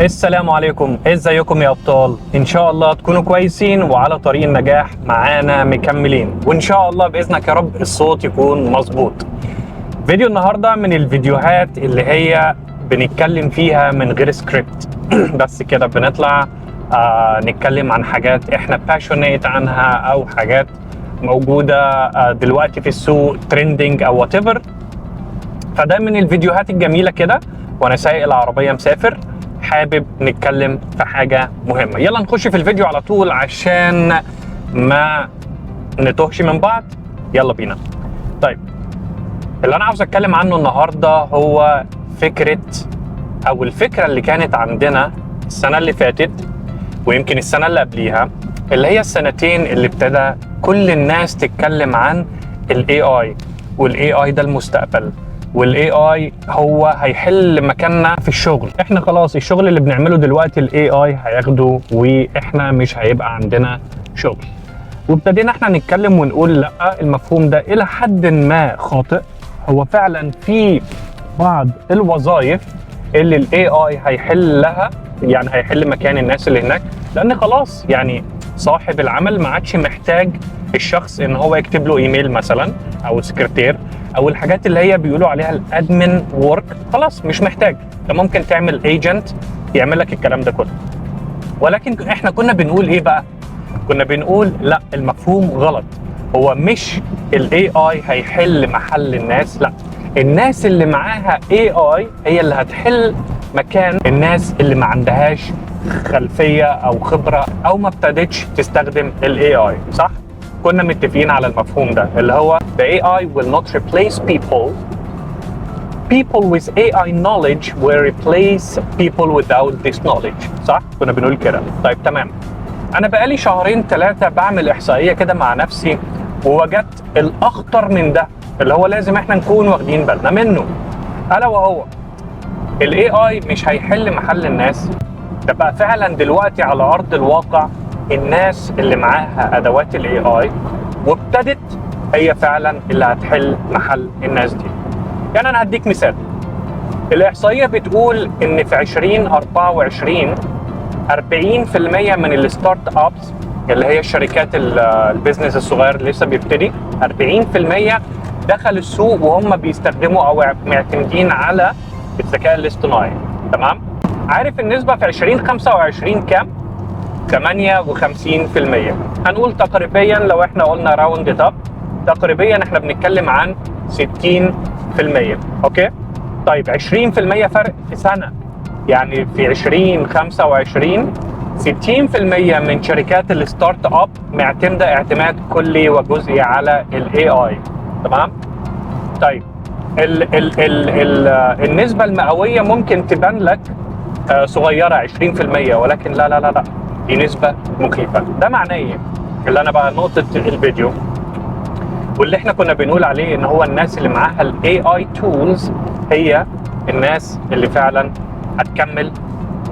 السلام عليكم، ازيكم يا ابطال؟ ان شاء الله تكونوا كويسين وعلى طريق النجاح معانا مكملين، وان شاء الله باذنك يا رب الصوت يكون مظبوط. فيديو النهارده من الفيديوهات اللي هي بنتكلم فيها من غير سكريبت بس كده بنطلع نتكلم عن حاجات احنا باشونيت عنها او حاجات موجوده دلوقتي في السوق ترندنج او وات ايفر. فده من الفيديوهات الجميله كده وانا سايق العربيه مسافر حابب نتكلم في حاجه مهمه. يلا نخش في الفيديو على طول عشان ما نتوهش من بعض. يلا بينا. طيب، اللي انا عاوز اتكلم عنه النهارده هو فكره او الفكره اللي كانت عندنا السنه اللي فاتت ويمكن السنه اللي قبليها، اللي هي السنتين اللي ابتدى كل الناس تتكلم عن الاي اي، والاي اي ده المستقبل، والاي اي هو هيحل مكاننا في الشغل. احنا خلاص الشغل اللي بنعمله دلوقتي الاي اي هياخده واحنا مش هيبقى عندنا شغل. وابتدينا احنا نتكلم ونقول لا، المفهوم ده الى حد ما خاطئ. هو فعلا في بعض الوظائف اللي الاي اي هيحل لها، يعني هيحل مكان الناس اللي هناك، لان خلاص يعني صاحب العمل ما عادش محتاج الشخص ان هو يكتب له ايميل مثلا او سكرتير او الحاجات اللي هي بيقولوا عليها الادمن وورك. خلاص مش محتاج، انت ممكن تعمل ايجنت يعمل لك الكلام ده كله. ولكن احنا كنا بنقول ايه بقى؟ كنا بنقول لا، المفهوم غلط. هو مش الاي اي هيحل محل الناس، لا، الناس اللي معاها اي اي هي اللي هتحل مكان الناس اللي ما عندهاش خلفيه او خبره او ما ابتدتش تستخدم الاي اي. صح؟ كنا متفقين على المفهوم ده اللي هو the AI will not replace people. People with AI knowledge will replace people without this knowledge. صح؟ كنا بنقول كده. طيب تمام. أنا بقالي شهرين 3 بعمل إحصائية كده مع نفسي ووجدت الأخطر من ده اللي هو لازم إحنا نكون واخدين بالنا منه، ألا وهو ال AI مش هيحل محل الناس. ده بقى فعلا دلوقتي على أرض الواقع الناس اللي معاها ادوات الاي اي وابتدت هي فعلا اللي هتحل محل الناس دي. يعني انا هديك مثال. الاحصائيه بتقول ان في 2024 40% من الستارت ابس اللي هي الشركات البيزنس الصغير اللي لسه بيبتدي، 40% دخل السوق وهم بيستخدموا او معتمدين على الذكاء الاصطناعي. تمام؟ عارف النسبه في 2025 كام؟ 58%. هنقول تقريبا لو احنا قلنا راوند اب تقريبا احنا بنتكلم عن 60%. اوكي؟ طيب 20% فرق في سنه، يعني في 2025 60% من شركات الستارت اب معتمده اعتماد كلي وجزئي على الاي اي. تمام؟ طيب النسبه المئويه ممكن تبان لك صغيره 20%، ولكن لا لا لا لا، دي نسبة مخيفة. ده معناه ايه؟ اللي انا بقى نقطة الفيديو واللي احنا كنا بنقول عليه ان هو الناس اللي معاها الاي اي تولز هي الناس اللي فعلا هتكمل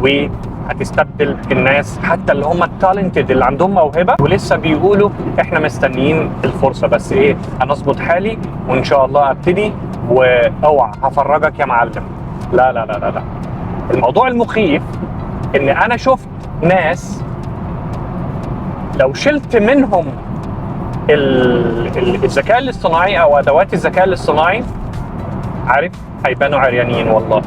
وهتستبدل الناس حتى اللي هم التالنتد اللي عندهم موهبة ولسه بيقولوا احنا مستنيين الفرصة بس ايه، هنظبط حالي وان شاء الله ابتدي واوعى هفرجك يا معلم. لا لا لا لا لا. الموضوع المخيف ان انا شفت ناس لو شلت منهم الذكاء الاصطناعي او ادوات الذكاء الاصطناعي، عارف، هيبانوا عريانين والله.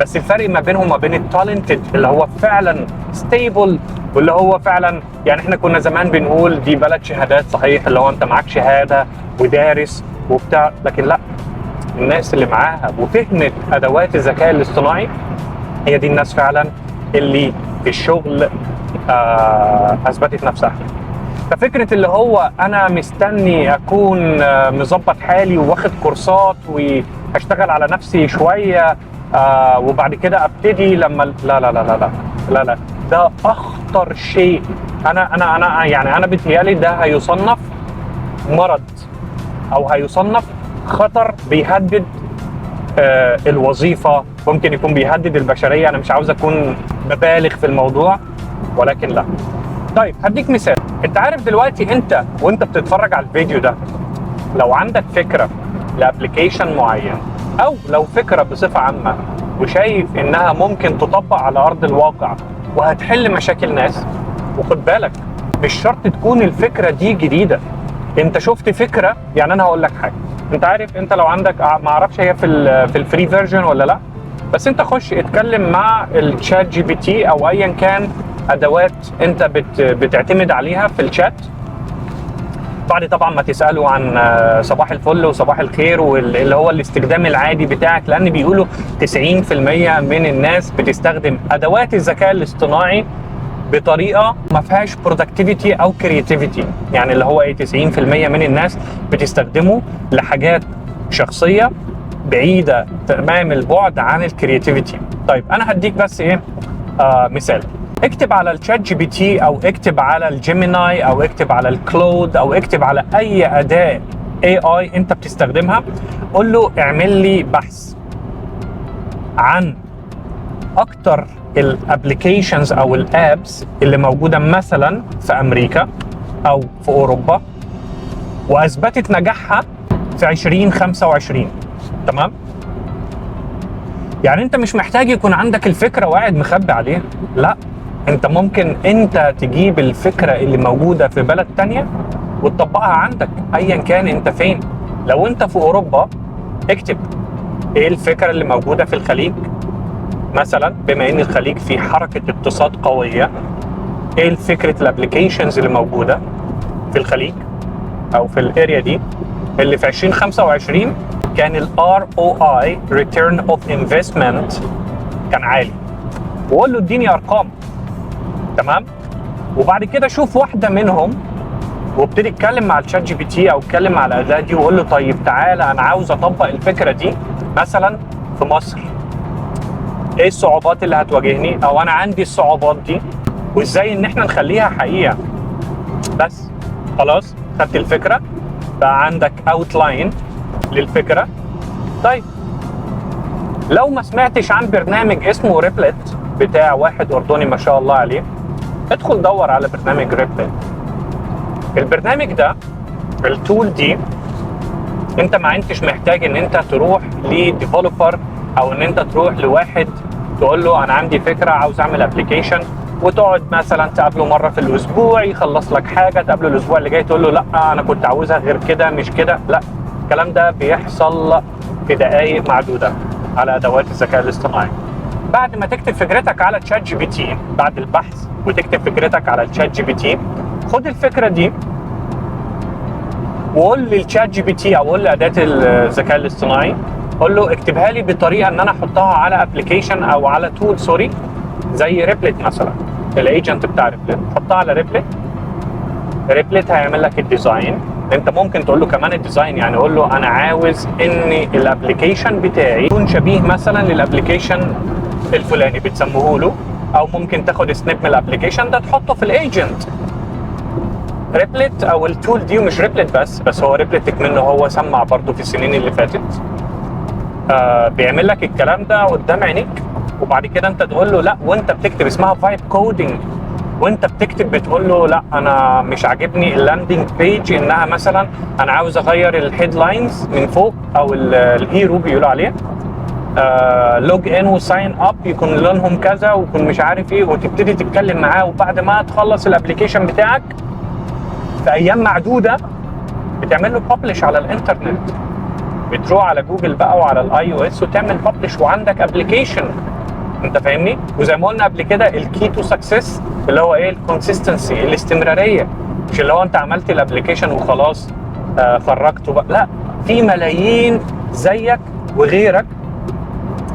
بس الفرق ما بينهم وما بين التالنتد اللي هو فعلا ستيبل واللي هو فعلا، يعني احنا كنا زمان بنقول دي بلد شهادات، صحيح، اللي هو انت معاك شهاده ودارس وبتاع، لكن لا، الناس اللي معاها وفهمت ادوات الذكاء الاصطناعي هي دي الناس فعلا اللي في الشغل اثبتت نفسها. ففكره اللي هو انا مستني اكون مظبط حالي واخد كورسات وهشتغل على نفسي شويه وبعد كده ابتدي لما لا لا لا لا لا لا لا، ده اخطر شيء. انا يعني انا بيتهيألي ده هيصنف مرض او هيصنف خطر بيهدد الوظيفه، ممكن يكون بيهدد البشريه. انا مش عاوز اكون ببالغ في الموضوع ولكن لا. طيب هديك مثال. انت عارف دلوقتي انت وانت بتتفرج على الفيديو ده لو عندك فكره لابلكيشن معين او لو فكره بصفه عامه وشايف انها ممكن تطبق على ارض الواقع وهتحل مشاكل ناس. وخد بالك مش شرط تكون الفكره دي جديده، انت شفت فكره. يعني انا هقول لك حاجه، انت عارف انت لو عندك، ما اعرفش هي في الفري فيرجن ولا لا، بس انت خش اتكلم مع الشات جي بي تي او ايا كان ادوات انت بتعتمد عليها في الشات، بعد طبعا ما تساله عن صباح الفل وصباح الخير واللي هو الاستخدام العادي بتاعك، لان بيقولوا 90% من الناس بتستخدم ادوات الذكاء الاصطناعي بطريقه ما فيهاش برودكتيفيتي او كرياتيفيتي. يعني اللي هو ايه، 90% من الناس بتستخدمه لحاجات شخصيه بعيده تمام البعد عن الكرياتيفيتي. طيب انا هديك بس ايه مثال. اكتب على الشات جي بي تي او اكتب على الجيميناي او اكتب على الكلود او اكتب على اي اداه اي اي انت بتستخدمها، قول له اعمل لي بحث عن اكتر الابلكيشنز او الابس اللي موجوده مثلا في امريكا او في اوروبا واثبتت نجاحها في 2025. تمام؟ يعني انت مش محتاج يكون عندك الفكره وقاعد مخبي عليها، لا، انت ممكن انت تجيب الفكره اللي موجوده في بلد تانية وتطبقها عندك ايا كان انت فين. لو انت في اوروبا اكتب ايه الفكره اللي موجوده في الخليج مثلا، بما ان الخليج في حركه اقتصاد قويه، ايه الفكره الابلكيشنز اللي موجوده في الخليج او في الاريا دي اللي في 2025 كان ال ROI Return of Investment كان عالي، وقول له اديني ارقام. تمام؟ وبعد كده شوف واحده منهم وابتدي اتكلم مع الشات جي بي تي او اتكلم مع الاداه دي وقول له طيب تعالى انا عاوز اطبق الفكره دي مثلا في مصر، ايه الصعوبات اللي هتواجهني او انا عندي الصعوبات دي وازاي ان احنا نخليها حقيقه. بس خلاص خدت الفكره، بقى عندك اوتلاين للفكره. طيب لو ما سمعتش عن برنامج اسمه ريبلت بتاع واحد اردني ما شاء الله عليه، ادخل دور على برنامج ريبلت. البرنامج ده التول دي انت ما انتش محتاج ان انت تروح لديفلوبر او ان انت تروح لواحد تقول له انا عندي فكره عاوز اعمل ابلكيشن وتقعد مثلا تقابله مره في الاسبوع يخلص لك حاجه، تقابله الاسبوع اللي جاي تقول له لا انا كنت عاوزها غير كده مش كده. لا، الكلام ده بيحصل في دقائق معدوده على ادوات الذكاء الاصطناعي. بعد ما تكتب فكرتك على تشات جي بي تي بعد البحث وتكتب فكرتك على الشات جي بي تي، خد الفكره دي وقول للشات جي بي تي او قول لاداه الذكاء الاصطناعي، قول له اكتبها لي بطريقه ان انا احطها على ابلكيشن او على تول زي ريبلت مثلا، الايجنت بتاع ريبلت، حطها على ريبلت. ريبلت هيعمل لك الديزاين. انت ممكن تقول له كمان الديزاين، يعني قول له انا عاوز ان الابلكيشن بتاعي يكون شبيه مثلا للابلكيشن الفلاني بتسموه له، او ممكن تاخد سنيب من الابلكيشن ده تحطه في الايجنت. ريبلت او التول دي، ومش ريبلت بس هو ريبلت منه هو سمع برضه في السنين اللي فاتت، بيعمل لك الكلام ده قدام عينيك. وبعد كده انت تقول له لا، وانت بتكتب اسمها فايب كودنج، وانت بتكتب بتقول له لا انا مش عاجبني اللاندنج بيج انها مثلا انا عاوز اغير الهيدلاينز من فوق او الهيرو بيقولوا عليه لوج ان وساين اب يكون لونهم كذا ويكون مش عارف ايه، وتبتدي تتكلم معاه. وبعد ما تخلص الابلكيشن بتاعك في ايام معدوده بتعمل له ببلش على الانترنت، بتروح على جوجل بقى وعلى الاي او اس وتعمل ببلش وعندك ابلكيشن. انت فاهمني؟ وزي ما قلنا قبل كده الكي تو سكسس اللي هو ايه؟ الكونسيستنسي، الاستمراريه. مش اللي هو انت عملت الابلكيشن وخلاص خرجته بقى، لا، في ملايين زيك وغيرك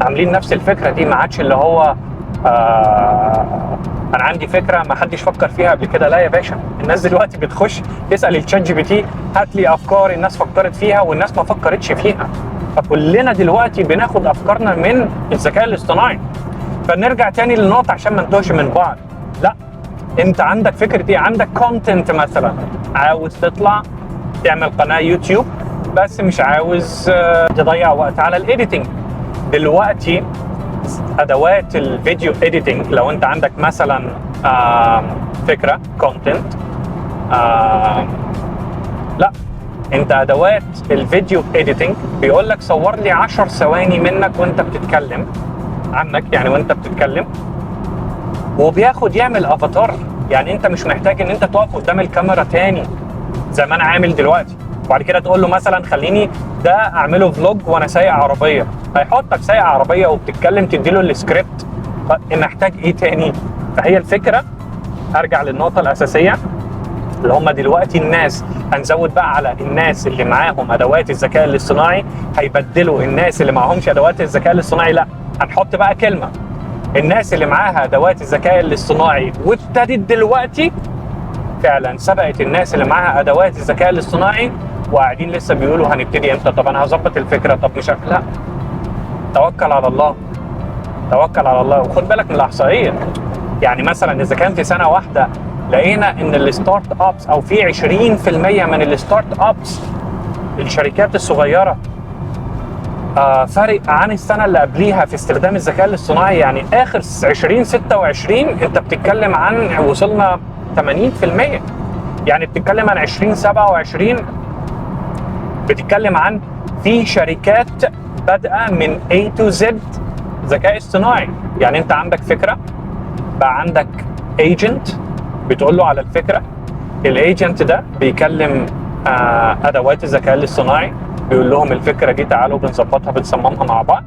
عاملين نفس الفكره دي. ما عادش اللي هو انا عندي فكره ما حدش فكر فيها قبل كده. لا يا باشا، الناس دلوقتي بتخش تسال الشات جي بي تي هات لي افكار الناس فكرت فيها والناس ما فكرتش فيها. فكلنا دلوقتي بناخد افكارنا من الذكاء الاصطناعي. فنرجع تاني للنقطه عشان ما نتوهش من بعض. لا، انت عندك فكره ايه؟ عندك كونتنت مثلا، عاوز تطلع تعمل قناه يوتيوب بس مش عاوز تضيع وقت على الايديتنج. دلوقتي ادوات الفيديو اديتنج، لو انت عندك مثلا فكره كونتنت، لا، انت ادوات الفيديو اديتنج بيقول لك صور لي 10 ثواني منك وانت بتتكلم عنك يعني وانت بتتكلم، وبياخد يعمل افاتار. يعني انت مش محتاج ان انت تقف قدام الكاميرا تاني زي ما انا عامل دلوقتي، وبعد كده تقول له مثلا خليني ده اعمله فلوج وانا سايق عربيه، هيحطك سايق عربيه وبتتكلم تديله السكريبت. محتاج ايه تاني؟ فهي الفكره، ارجع للنقطه الاساسيه اللي هم دلوقتي الناس، هنزود بقى على الناس اللي معاهم ادوات الذكاء الاصطناعي هيبدلوا الناس اللي معهمش ادوات الذكاء الاصطناعي. لا، هنحط بقى كلمه الناس اللي معاها ادوات الذكاء الاصطناعي وابتدت دلوقتي فعلا سبقت الناس اللي معاها ادوات الذكاء الاصطناعي وقاعدين لسه بيقولوا هنبتدي امتى، طب انا هظبط الفكره، طب مش لا، توكل على الله، توكل على الله. وخد بالك من الاحصائيه، يعني مثلا اذا كان في سنه واحده لقينا ان الستارت ابس او في 20% من الستارت ابس الشركات الصغيره فارق عن السنه اللي قبليها في استخدام الذكاء الاصطناعي. يعني اخر 2026 انت بتتكلم عن وصلنا 80%، يعني بتتكلم عن 2027 بتتكلم عن في شركات بادئه من A to Z ذكاء اصطناعي. يعني انت عندك فكره، بقى عندك ايجنت بتقول له على الفكره، الايجنت ده بيكلم ادوات الذكاء الاصطناعي بيقول لهم الفكره دي تعالوا بنظبطها بنصممها مع بعض،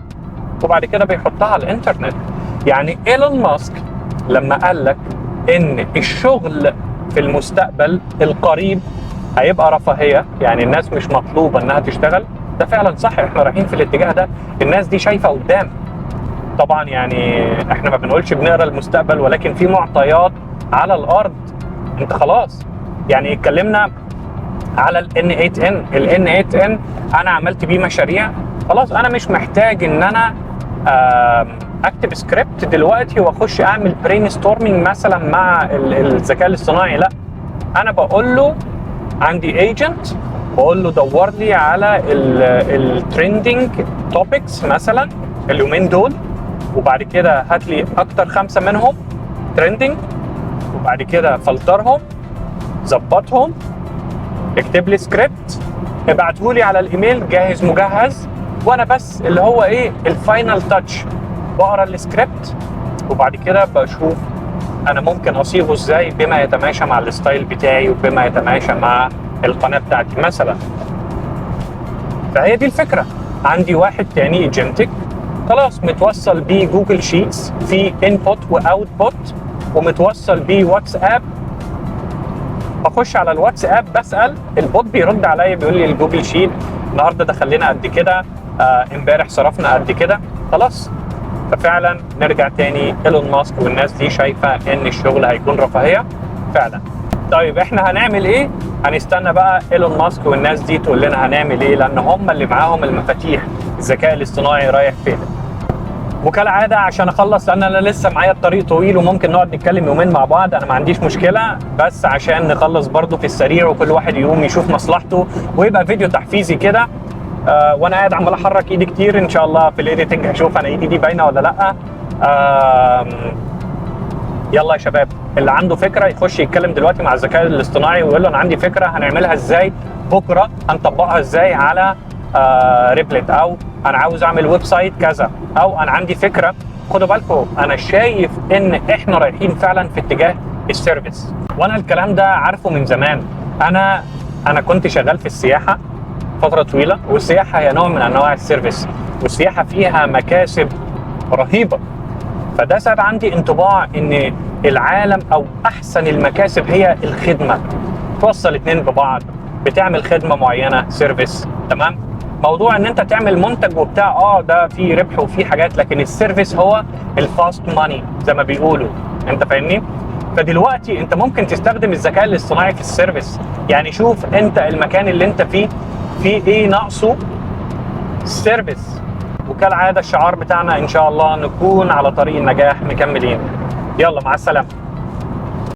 وبعد كده بيحطها على الانترنت. يعني ايلون ماسك لما قال لك ان الشغل في المستقبل القريب هيبقى رفاهيه، يعني الناس مش مطلوبه انها تشتغل، ده فعلا صح، احنا رايحين في الاتجاه ده، الناس دي شايفه قدام. طبعا يعني احنا ما بنقولش بنقرا المستقبل، ولكن في معطيات على الارض. انت خلاص يعني اتكلمنا على ال N8N، ال N8N انا عملت بيه مشاريع، خلاص انا مش محتاج ان انا اكتب سكريبت دلوقتي واخش اعمل برين ستورمينج مثلا مع الذكاء الاصطناعي. لا، انا بقول له عندي ايجنت، بقول له دور لي على الترندنج توبكس مثلا اليومين دول، وبعد كده هات لي اكتر 5 منهم ترندنج، وبعد كده فلترهم، ظبطهم، اكتب لي سكريبت، ابعته لي على الايميل جاهز مجهز، وانا بس اللي هو ايه الفاينل تاتش، بقرا السكريبت وبعد كده بشوف انا ممكن اصيغه ازاي بما يتماشى مع الستايل بتاعي وبما يتماشى مع القناه بتاعتي مثلا. فهي دي الفكره. عندي واحد تاني ايجنتك خلاص متوصل بيه جوجل شيتس في انبوت واوتبوت، ومتوصل بيه واتساب، بخش على الواتساب بسال البوت بيرد عليا بيقول لي الجوجل شيت النهارده دخل لنا قد كده، امبارح صرفنا قد كده، خلاص. ففعلا نرجع تاني، ايلون ماسك والناس دي شايفه ان الشغل هيكون رفاهيه فعلا. طيب احنا هنعمل ايه؟ هنستنى بقى ايلون ماسك والناس دي تقول لنا هنعمل ايه، لان هم اللي معاهم المفاتيح الذكاء الاصطناعي رايح فين. وكالعاده عشان اخلص، لان انا لسه معايا الطريق طويل وممكن نقعد نتكلم يومين مع بعض، انا ما عنديش مشكله، بس عشان نخلص برضو في السريع وكل واحد يقوم يشوف مصلحته ويبقى فيديو تحفيزي كده. وانا قاعد عمال احرك ايدي كتير، ان شاء الله في الايديتنج هشوف انا ايدي دي باينه ولا لا. يلا يا شباب، اللي عنده فكره يخش يتكلم دلوقتي مع الذكاء الاصطناعي ويقول له انا عندي فكره هنعملها ازاي بكره، هنطبقها ازاي على ريبلت، او انا عاوز اعمل ويب سايت كذا، او انا عندي فكره. خدوا بالكم، انا شايف ان احنا رايحين فعلا في اتجاه السيرفيس، وانا الكلام ده عارفه من زمان. انا كنت شغال في السياحه فتره طويله، والسياحه هي نوع من انواع السيرفيس، والسياحه فيها مكاسب رهيبه. فده ساب عندي انطباع ان العالم او احسن المكاسب هي الخدمه، توصل اتنين ببعض، بتعمل خدمه معينه سيرفيس، تمام. موضوع ان انت تعمل منتج وبتاع ده فيه ربح وفيه حاجات، لكن السيرفيس هو الفاست ماني زي ما بيقولوا، انت فاهمني. فدلوقتي انت ممكن تستخدم الذكاء الاصطناعي في السيرفيس. يعني شوف انت المكان اللي انت فيه ايه ناقصه سيرفيس. وكالعاده الشعار بتاعنا ان شاء الله نكون على طريق النجاح مكملين. يلا مع السلامه.